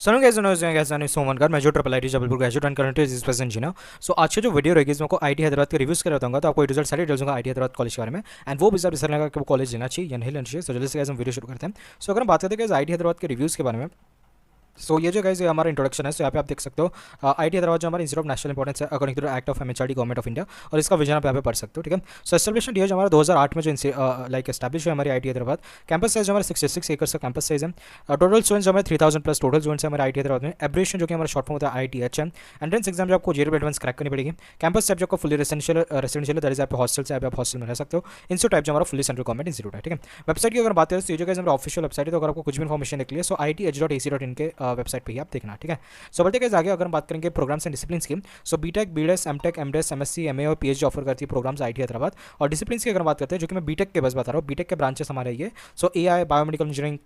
सुनो सोमनकर मैं जो triple I T Jabalpur graduate and current is present जी ना। सो आज की जो वीडियो रहेगी इसमें आपको आईटी हैदराबाद के रिव्यूज़ कर बताऊंगा। तो आपको रिजल्ट सारी डिटेल्स होगा आईटी हैदराबाद कॉलेज के बारे में एंड वो भी सब डिसाइड लगा कि वो कॉलेज लेना चाहिए या नहीं लेना चाहिए। सो जल्दी से हम वीडियो शुरू करते हैं। सो अगर हम बात करते हैं आईटी हैदराबाद के रिव्यूज़ के बारे में, सो ये जो गाइस ये हमारा इंट्रोडक्शन है। सो यहाँ पे आप देख सकते हो आईटी हैदराबाद जो हमारा इंस्टीट्यूट ऑफ नेशनल इंपॉर्टेंस है according to act of MHRD government of India, और इसका विजन आप यहाँ पे पढ़ सकते हो। ठीक है। सो एस्टेब्लिशमेंट ये जो हमारा 2008 में जो लाइक एस्टैब्लिश है हमारी आईटी हैदराबाद। कैंपस साइज हमारा 66 एकर्स का कैंपस साइज है। टोटल स्टूडेंट्स हमारे 3000 प्लस टोटल स्टूडेंट्स है हमारे आईटी हैदराबाद में। एब्रेशन जो कि हमारा शॉर्ट फॉर्म होता है IITHM। एंट्रेंस एग्जाम जो आपको जेरो एडवांस क्रैक करनी पड़ेगी। कैंपस टाइप जो आपको फुली रेसिडेंशियल दैट इज आप हॉस्टल से आप हॉस्टल में रह सकते हो। इंस्टीट्यूट टाइप जो हमारा फुली सेंट्रल गवर्नमेंट इंस्टीट्यूट है। ठीक है। वेबसाइट की अगर बात करें तो ये जो हमारा ऑफिशियल वेबसाइट है, तो अगर आपको कुछ भी इन्फॉर्मेशन निकली है सो IITH.AC.in के वेबसाइट पर ही आप देखना। ठीक है। सो बढ़ते हैं आगे। अगर हम बात करेंगे प्रोग्राम्स एंड डिसिप्लिन की, so BTech BS MTech MDes MSc MA और पीएचडी ऑफर करती है प्रोग्राम्स आईटी हैदराबाद। और डिसिप्लिन की अगर बात करते हैं जो कि मैं बीटेक के बस बता रहा हूँ, बीटेक के ब्रांचेस हमारे ये so AI biomedical engineering,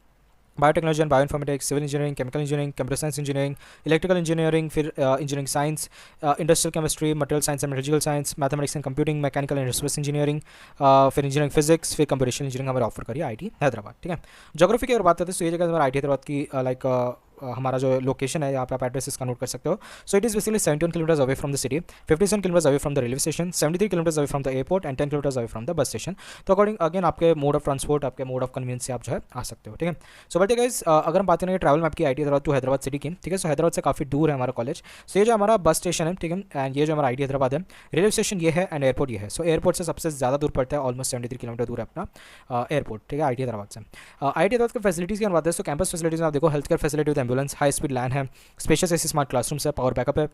biotechnology and bioinformatics, civil engineering, chemical engineering, computer science engineering, electrical engineering, फिर engineering science, industrial chemistry, material science and material science, mathematics and computing, mechanical and aerospace engineering, फिर engineering physics, फिर computational engineering हमारे offer करिए IIT Hyderabad. ठीक है। Geography की अगर बात करते हैं तो ये जगह हमारा आईटी हैदराबाद की लाइक हमारा जो लोकेशन है यहाँ पे आप एड्रेस इसका नोट कर सकते हो। So it is basically 71 kilometres away from the city, 57 kilometres away from the railway station, 73 kilometres away from the airport and 10 kilometres away from the bus station. तो अकॉर्डिंग अगेन आपके mode of transport, आपके mode of convenience से आप जो है आ सकते हो। ठीक है। सो बट गाइस अगर हम बात करेंगे ट्रैवल मैप की IT Hyderabad to Hyderabad city की, ठीक है। सो हैदराबाद से काफ़ी दूर है हमारा कॉलेज। सो ये जो हमारा बस स्टेशन है, ठीक है, एंड ये जो हमारा आईटी हैदराबाद है, रेलवे स्टेशन ये है एंड एयरपोर्ट ये है। सो एयरपोर्ट से सबसे ज़्यादा दूर पड़ता है, ऑलमोस्ट 73 किलोमीटर दूर है अपना एयरपोर्ट। ठीक है, आईटी हैदराबाद से। आईटी हैदराबाद की फैसिलिटीज़ की बात है, सो कैंपस फैसिलिटीज़ में आप देखो health care facility with ambulance, high speed LAN है, स्पेशियस एसी स्मार्ट क्लासरूम्स है, पावर बैकअप है,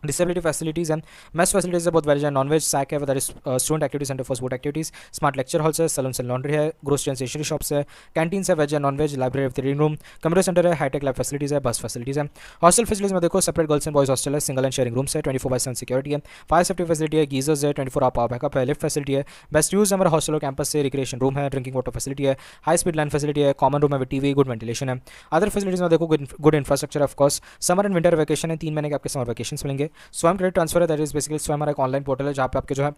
डिसेबिलिटी फैसिलिटीज़ हैं, मेस फैसिलिटीज़ है बहुत वेज है, नॉन वेज सैक है, that is student activity centre for sport activities, smart lecture halls है, saloon and laundry है, ग्रोसरी एंड स्टेशनरी शॉप्स है, कैंटीन्स है, वेज है, non veg, library with reading room, computer centre है, hi-tech lab facilities है, बस facilities है। Hostel facilities में देखो separate girls and boys hostel है, सिंगल एंड शेयरिंग रूम्स है, 24/7 सिक्योरिटी है, फायर सेफ्टी फैसिलिटी है, गीजर्स है, 24 आवर पावर बैकअप है, लिफ्ट फैसिलिटी है, बेस्ट यूज़ हमारे हॉस्टल और कैंपस से, रिक्रिएशन रूम है, ड्रिंकिंग वाटर फैसिलिटी है, हाई स्पीड लाइन फैसिलिटी है, कॉमन रूम है विद टीवी, गुड वेंटिलेशन है। अदर फैसिलिटीज़ में देखो good infrastructure of course, summer and winter vacation है, 3 महीने के आपके समर वैकेशन मिलेंगे, स्वयं क्रेडिट ट्रांसफर है, दैट इज बेसिकली स्वयं हमारा एक ऑनलाइन पोर्टल है जहाँ पे आपके जो है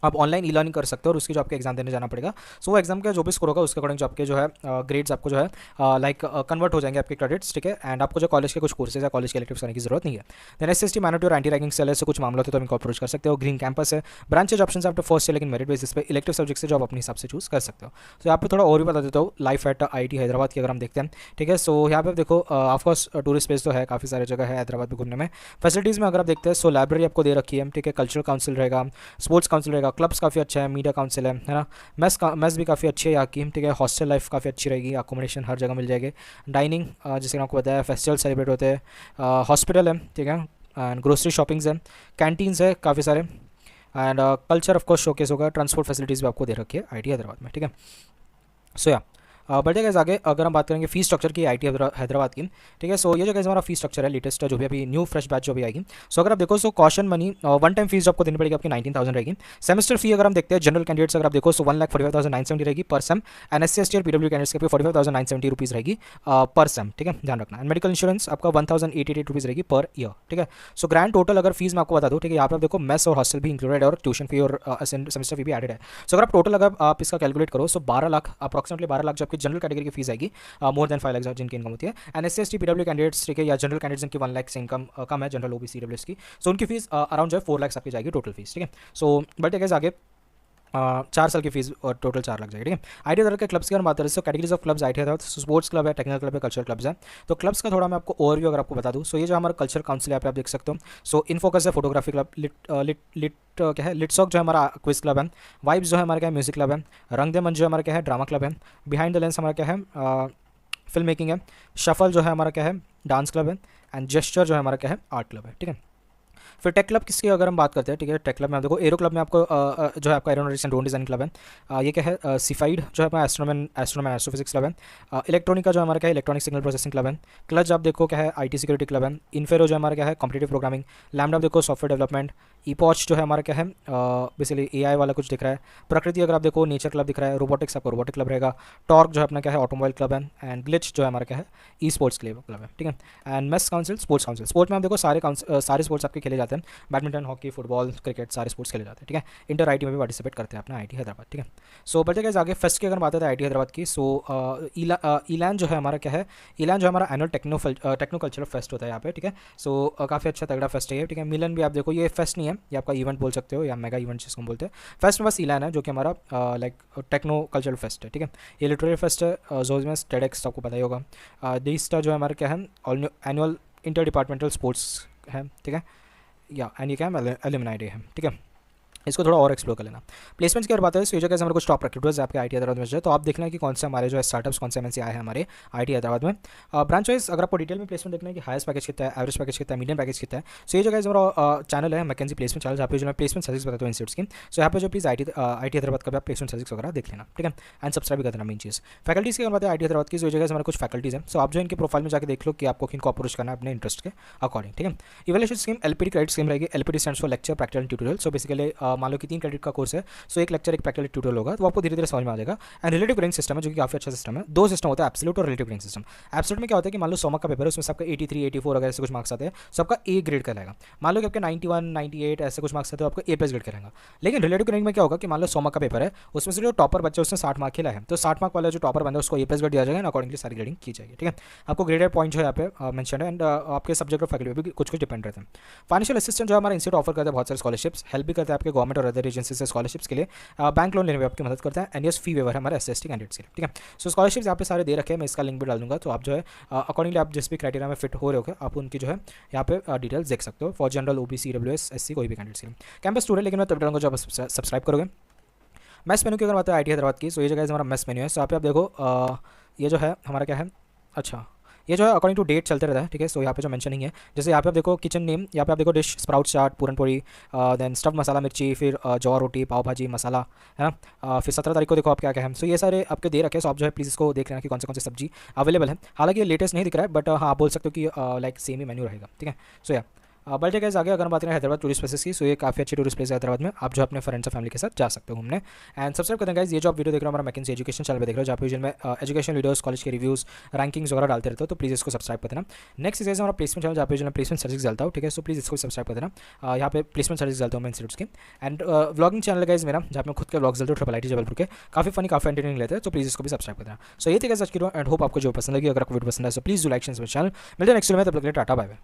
आप ऑनलाइन ई लर्निंग कर सकते हो और उसकी जो आपके एग्जाम देने जाना पड़ेगा। सो वो एग्जाम का जो भी स्कोर होगा उसके अकॉर्डिंग जो आपके जो है ग्रेड्स आपको जो है लाइक कन्वर्ट हो जाएंगे आपके क्रेडिट्स। ठीक है। एंड आपको जो कॉलेज के कुछ कोर्सेज है कॉलेज के इलेक्टिव करने की जरूरत नहीं है। देन SST माइनॉरिटी और एंटी रैंकिंग सेल से कुछ मामला होते तो आप इनको अप्रोच कर सकते हो। ग्रीन कैंपस है, ब्रांचेज ऑप्शन आपको फर्स्ट है, लेकिन मेरिट बेसिस पे इलेक्टिव सब्जेक्ट से जो आप अपने हिसाब से चूज कर सकते हो। तो यहाँ पे थोड़ा और भी बता देता हूँ लाइफ एट IIT हैदराबाद की अगर हम देखते हैं। ठीक है। सो यहाँ पे देखो ऑफकोर्स टूरिस्ट प्लेस तो है, काफ़ी सारी जगह है हैदराबाद में घूमने में। फैसिलिटीज़ में अगर आप देखते हैं सो लाइब्रेरी आपको दे रखी है। ठीक है। कल्चरल काउंसिल रहेगा, स्पोर्ट्स काउंसिल रहेगा, क्लब्स काफ़ी अच्छा है, मीडिया काउंसिल है ना, मेस भी काफ़ी अच्छी है यहाँ की। ठीक है। हॉस्टल लाइफ काफ़ी अच्छी रहेगी, अकोमोडेशन हर जगह मिल जाएगी, डाइनिंग जैसे कि आपको बताया, फेस्टिवल सेलिब्रेट होते हैं, हॉस्पिटल है, ठीक है, एंड ग्रोसरी शॉपिंग्स है, कैंटीन्स है काफ़ी सारे, and culture of course showcase होगा, ट्रांसपोर्ट फैसिलिटीज़ भी आपको दे रखी है IIT हैदराबाद में। ठीक है। सो या बढ़ते गए आगे। अगर हम बात करेंगे फीस स्ट्रक्चर की IIT हैदराबाद की, ठीक है। सो ये जो हमारा फीस स्ट्रक्चर है लेटेस्ट जो भी अभी न्यू फ्रेश बैच जो भी आएगी, सो अगर आप देखो so caution money one time fees जो आपको देनी पड़ेगी आपकी 19,000 रहेगी। सेमेस्टर फी अगर हम देखते हैं जनरल कैंडिडेट्स अगर आप देखो सो 1,45,970 रहेगी पर सेम, एंड SC ST और PW कैंडिडेट्स के 45,970 रुपीज़ रहेगी पर सेम। ठीक है, ध्यान रखना। एंड मेडिकल इंश्योरेंस आपका 1,088 रुपीज़ रहेगी पर ईयर। ठीक है। सो ग्रैंड टोटल अगर फीस मैं आपको बता दूँ, ठीक है, यहाँ पर आप देखो मेस और हॉस्टल भी इंक्लूडेड है और ट्यूशन फी और सेमेस्टर फी भी एडेड है। सो अगर आप टोटल अगर आप इसका कैलकुलेट करो सो 12 लाख अप्रॉक्सिमेटली 12 लाख जो आपकी जनरल कैटेगरी की फीस आएगी, मोर देन 5 लाख जिनकी इनकम होती है। And SC ST PW candidates, ठीक है, या जनरल कैंडिडेट्स जिनकी 1 लाख से इनकम कम है, जनरल OBC EWS की, सो उनकी फीस अराउंड जो है 4 लाख आपकी जाएगी टोटल फीस। ठीक है। सो बट है आगे 4 साल की फीस और टोटल 4 लाख जाएगी। ठीक है। IIT हैदराबाद के क्लब्स की अगर बात करें तो categories of clubs IIT Hyderabad, sports club है, टेक्निकल क्लब है, कल्चरल क्लब्स है। तो क्लब्स का थोड़ा मैं आपको ओवरव्यू अगर आपको बता दूँ, सो ये जो हमारा कल्चर काउंसिल है आप देख सकते हो। सो इन फोकस है फोटोग्राफी क्लब, लिट क्या है, लिटसॉक जो है हमारा क्विज क्लब है, वाइब्स जो है हमारा क्या है म्यूजिक क्लब है, रंग दे मंच जो हमारा क्या है ड्रामा क्लब है, बिहाइंड द लेंस हमारा क्या है फिल्म मेकिंग है, शफल जो है हमारा क्या है डांस क्लब है, एंड जेस्चर जो है हमारा क्या है आर्ट क्लब है। ठीक है। फिर टेक क्लब किसकी अगर हम बात करते हैं, ठीक है, टेक क्लब में आप देखो एरो क्लब में आपको जो है आपका aeronautics and drone design club है, ये क्या है सीफाइड जो है अपना एस्ट्रोनॉमी एस्ट्रोफिजिक्स क्लब है, इलेक्ट्रॉनिका जो हमारा क्या है इलेक्ट्रॉनिक सिग्नल प्रोसेसिंग क्लब है, क्लच आप देखो क्या है IT सिक्योरिटी क्लब है, इनफेरो जो हमारा क्या है कॉम्पिटिटिव प्रोग्रामिंग, लैम्डा आप देखो सॉफ्टवेयर डेवलपमेंट, ईपॉच जो है हमारा क्या है बेसिकली AI वाला कुछ दिख रहा है, प्रकृति अगर आप देखो नेचर क्लब दिख रहा है, रोबोटिक्स आपका रोबोटिक क्लब रहेगा, टॉर्क जो है अपना क्या है ऑटोमोबाइल क्लब है, एंड ग्लिच जो है हमारा क्या है ई स्पोर्ट्स क्लब है। ठीक है। And mess council sports council, sports में आप देखो सारे स्पोर्ट्स आपके खेले जाते जाते हैं, बैडमिंटन, हॉकी, फुटबॉल, क्रिकेट सारे स्पोर्ट्स खेले जाते हैं, ठीक है। इंटर आई में भी पार्टिसिपेट करते हैं अपना आई हैदराबाद, ठीक है। सो बढ़ते गए आगे फेस्ट की अगर बात है आई हैदराबाद की। सो ईलैन जो है हमारा क्या है, ईलैन जो हमारा एनुअल टेक्नो कल्चरल फेस्ट होता है यहाँ पे, ठीक है। सो काफ़ी अच्छा तगड़ा फेस्ट है ये, ठीक है। मिलन भी आप देखो, ये फेस्ट नहीं है, ये आपका इवेंट बोल सकते हो या मेगा इवेंट जिसको हम बोलते हैं। फेस्ट में बस ईलैन है जो कि हमारा लाइक टेक्नो कल्चरल फेस्ट है, ठीक है। ये लिटरेरी फेस्ट है, जोजमेस टेडेक्स आपको पता ही होगा। दिस्टा जो है हमारा क्या है, एनुअल इंटर डिपार्टमेंटल स्पोर्ट्स है, ठीक है। या एंड ये क्या है, एलिमिनाई डे है, ठीक है। इसको थोड़ा और एक्सप्लोर कर लेना। प्लेसमेंट्स की अगर बात है तो ये जगह हमारे कुछ टॉप रिक्रूटर्स आपके आई हैदराबाद में है, तो आप देखना है कि कौन से हमारे जो है स्टार्टअप्स, कौन से एमएनसी आए हैं हमारे आई हैदराबाद में। ब्रांच वाइज अगर आपको डिटेल में प्लेसमेंट देखना है कि हाईएस्ट पैकेज कितना है, एवरेज पैकेज कितना है, मीडियम पैकेज कितना है, सो ये जगह हमारा चैनल है मैकेंजी प्लेसमेंट चैनल, जहाँ पे जो मैं प्लेसमेंट सर्विस बताता हूँ इंस्टीट्यूट्स की। सो यहाँ पे जो प्लीज़ आई हैदराबाद का भी आप प्लेसमेंट सर्विस वगैरह देख लेना, ठीक है। एंड सब्सक्राइब कर देना मेन चीज़। फैकल्टीज़ की अगर बात है आई हैदराबाद की, सो ये जगह हमारे कुछ फैकल्टीज़ हैं। सो आप जो इनके प्रोफाइल में जाकर देख लो कि आपको किनको अप्रोच करना है अपने इंटरेस्ट के अकॉर्डिंग, ठीक है। Evaluation scheme LPD credit scheme रहेगी। LPD stands for lecture, practical and tutorial. So basically मान लो कि 3 क्रेडिट का कोर्स है, सो एक लेक्चर, एक प्रैक्टिकल ट्यूटोरियल होगा, तो आपको धीरे धीरे समझ में आ जाएगा। एंड रिलेटिव ग्रेडिंग सिस्टम है जो कि काफी अच्छा सिस्टम है। 2 सिस्टम होता है, एब्सोल्यूट और रिलेटिव ग्रेडिंग सिस्टम। एब्सोल्यूट में क्या होता है कि मान लो 100 मार्क का पेपर है, उसमें सबका 83, 84 अगर ऐसे कुछ मार्क्स आते हैं, सबका ए ग्रेड का रहेगा। मान लो कि आपके 91, 98 ऐसे कुछ मार्क्स आते हैं, तो आपको ए प्लस ग्रेड करेंगे। लेकिन रिलेटिव ग्रेडिंग में क्या होगा कि मान लो 100 मार्क का पेपर है, उसमें से जो टॉपर बच्चे उसने 60 मार्क खिला है, तो 60 मार्क वाला जो टॉपर बंदा है उसको ए प्लस ग्रेड दिया जाएगा, अकॉर्डिंगली सारी ग्रेडिंग की जाएगी, ठीक है। आपको ग्रेडेड पॉइंट जो है यहाँ पे मेंशन है, एंड आपके सब्जेक्ट और फैकल्टी पर भी कुछ डिपेंड रहते हैं। फाइनेंशियल असिस्टेंट जो हमारा इंस्टीट्यूट ऑफर करता है बहुत सारे स्कॉलरशिप्स, हेल्प भी करता है आपके गवर्नमेंट और अदर एजेंसी से स्कॉलरशिप्स के लिए। बैंक लोन लेने में आपकी मदद करता है। एंड यस फी वेवर हमारे एसएसटी कैंडिडेट्स के लिए, ठीक है। सो स्कॉलरशिप्स यहाँ पे सारे दे रखे हैं, मैं इसका लिंक भी डाल दूंगा, तो आप जो है अकॉर्डिंगली आप जिस भी क्राइटेरिया में फिट हो रहे हो आप उनकी जो है यहाँ पे डिटेल्स देख सकते हो, for general, OBC, EWS, SC कोई भी कैंडिडेट्स के लिए। कैंपस टूर है, लेकिन मैं तब डालूंगा जब सब्सक्राइब करोगे। मेस मेन्यू की अगर बात है आई हैदराबाद की, सो ये जगह हमारा मेस मेन्यू है। सो यहाँ पे आप देखो ये जो है हमारा क्या है, अच्छा ये जो है अकॉर्डिंग टू डेट चलते रहता है, ठीक है। सो यहाँ पे जो मेंशनिंग है, जैसे यहाँ पे आप देखो किचन नेम, यहाँ पे आप देखो डिश, स्प्राउट चाट, पूरन पोड़ी, देन स्टफ्ड मसाला मिर्ची, फिर जौ रोटी, पाव भाजी मसाला, है ना। फिर 17 तारीख को देखो आप क्या क्या है। सो ये सारे आपके दे रखे हैं, सो आप जो है प्लीज़ इसको देख लेना कि कौन से सब्जी अवेलेबल है। हालांकि ये लेटेस्ट नहीं दिख रहा है, बट हाँ आप बोल सकते हो कि लाइक सेम ही मेन्यू रहेगा, ठीक है। सो या बल्कि गाइस आगे अगर हम बात करें हैदराबाद टूरिस्ट प्लेसेस की, सो ये काफ़ी अच्छी टूरिस्ट प्लेस है हैदराबाद में, आप जो अपने फ्रेंड्स और फैमिली के साथ जा सकते हो घूमने। एंड सब्सक्राइब करें गाइस, ये जो आप वीडियो देख रहे हो हमारा मैकेंजी एजुकेशन चैनल पे देख रहे हो, जहाँ पे जिनमें एजुकेशन वीडियोस, कॉलेज के रिव्यूज़, रैंकिंग्स वगैरह डालते रहते हो, तो प्लीज़ इसको सब्सक्राइब कर देना। नेक्स्ट इज हमारा प्लेसमेंट चैनल, जहाँ पे जो मैं प्लेसमेंट सर्विस डालता हूँ, ठीक है। सो प्लीज़ इसको सब्सक्राइब कर देना। यहाँ पे प्लेसमेंट सर्विस डालता हूँ मैं इंस्टीट्यूट्स की। एंड व्लॉगिंग चैनल गाइस मेरा, जहाँ पे खुद के व्लॉग्स डालते हो ट्रिपल आईटी जबलपुर के, काफ़ी फनी, काफ़ी एंटरटेनिंग लेते हैं, तो प्लीज़ इसको भी सब्सक्राइब कर देना। सो ये थी गाइस आज की वीडियो, एंड होप आपको जो पसंद लगी, अगर आपको वीडियो पसंद है तो please do like share channel. मिलते हैं नेक्स्ट वीडियो में, तब तक के लिए टाटा बाय बाय।